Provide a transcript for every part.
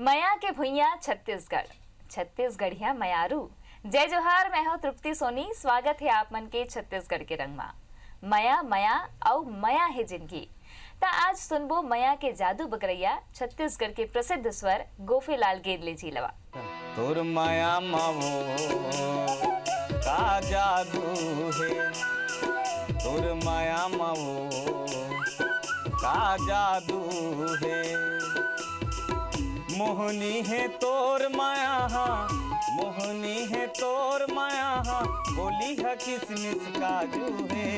मया के भुइया छत्तीसगढ़, छत्तीसगढ़िया मयारू। जय जोहार, मैं हूं तृप्ति सोनी। स्वागत है आप मन के छत्तीसगढ़ के रंग मा। मया मया और मया है जिंदगी। ता आज सुनबो मया के जादू बकरैया छत्तीसगढ़ के प्रसिद्ध स्वर गोफीलाल गेदले जी लवा। तोर माया मावो का जादू है, तोर माया मावो का जादू है। मोहनी है तोर माया हाँ, मोहनी है तोर माया हाँ, बोली है किसमिस काजू है।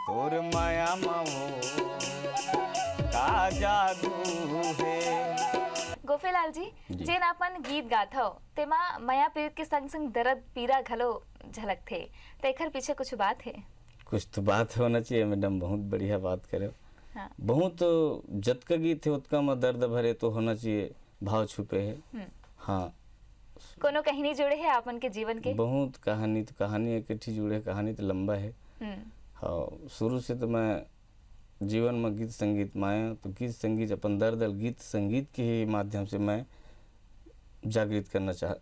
तोर माया मावो का जादू है। गोफीलाल जी, जेन अपन गीत गात हो तेमा मया पीड़ित के संग संग दर्द पीड़ा घलो झलक थे, तेखर पीछे कुछ बात है? कुछ तो बात होना चाहिए मैडम, बहुत बढ़िया बात करे। हाँ। बहुत जतका गीत है उतका में दर्द भरे तो होना चाहिए, भाव छुपे है। हाँ, कोनो कहानी जुड़े है आपन के जीवन के? बहुत कहानी, तो कहानी इकट्ठी जुड़े, कहानी तो लंबा है। हाँ, शुरू से तो मैं जीवन में गीत संगीत में आया, तो गीत संगीत अपन दर्द गीत संगीत के ही माध्यम से मैं जागृत करना चाह।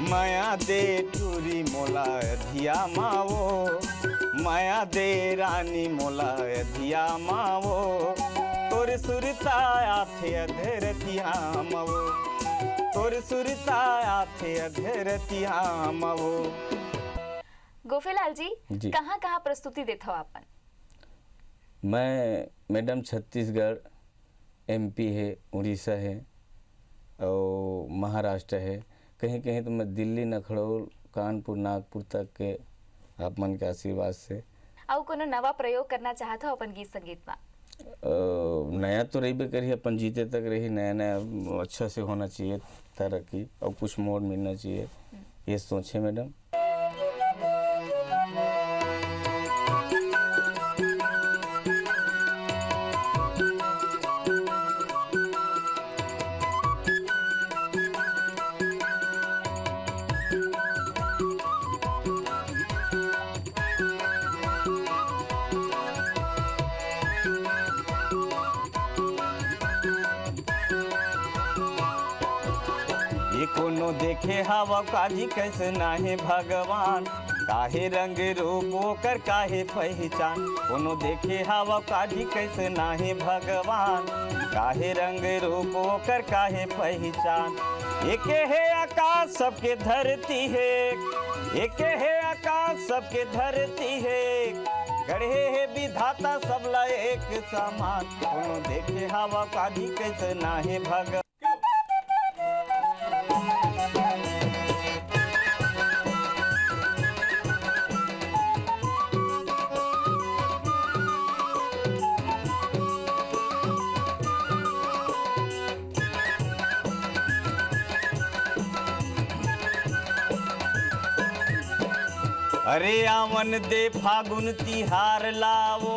माया दे टूरी मोला धिया मावो, माया दे रानी मोला धिया मावो, तोर सुरता आथे अधरतिया मावो, तोर सुरता आथे अधरतिया मावो। गोफीलाल जी, कहाँ कहाँ प्रस्तुति देते हो आपन? मैं मैडम छत्तीसगढ़, एमपी है, उड़ीसा है और महाराष्ट्र है। कहीं कहीं तो मैं दिल्ली, नखड़ौल, कानपुर, नागपुर तक के आप मन के आशीर्वाद से। और कोनो नवा प्रयोग करना चाहत हो अपन गीत संगीत में? नया तो रही करी, अपन जीते तक रही, नया नया अच्छा से होना चाहिए तरक्की, और कुछ मोड़ मिलना चाहिए, ये सोचे मैडम। कोनो देखे हवा काजी कैसे नाहे भगवान, काहे रंग रूप ओकर काहे पहचान। कोनो देखे हवा काजी कैसे नाहे भगवान, काहे रंग रूप ओकर काहे पहचान। एके है आकाश सबके धरती है, एके है आकाश सबके धरती है, गढ़े है विधाता सबला एक समान। कोनो देखे हवा काजी कैसे नाहे भगवान। अरे आवन दे फागुन तिहार लावो,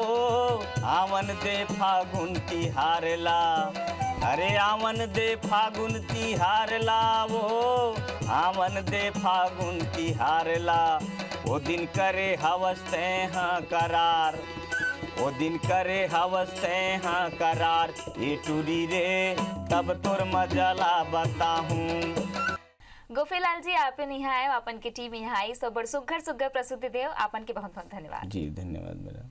आवन दे फागुन तिहार ला। अरे आवन दे फागुन तिहार लावो, आवन दे फागुन तिहार ला। वो दिन करे हवस्ते हाँ करार, वो दिन करे हवस्ते हाँ करार। ये टूरी रे तब तोर मजला बताहूँ। गोफीलाल जी, आप यहाँ आए, आपन की टीम यहाँ आई, सब बड़ सुघर सुघर प्रस्तुति देव, आपन के बहुत बहुत धन्यवाद। जी धन्यवाद मैडम।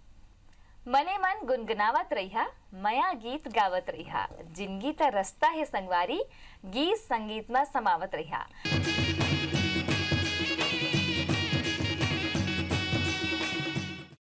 मने मन गुनगुनावत रहिया, मया गीत गावत रहिया, जिंदगी ता रस्ता है संगवारी, गीत संगीत में समावत रहिया।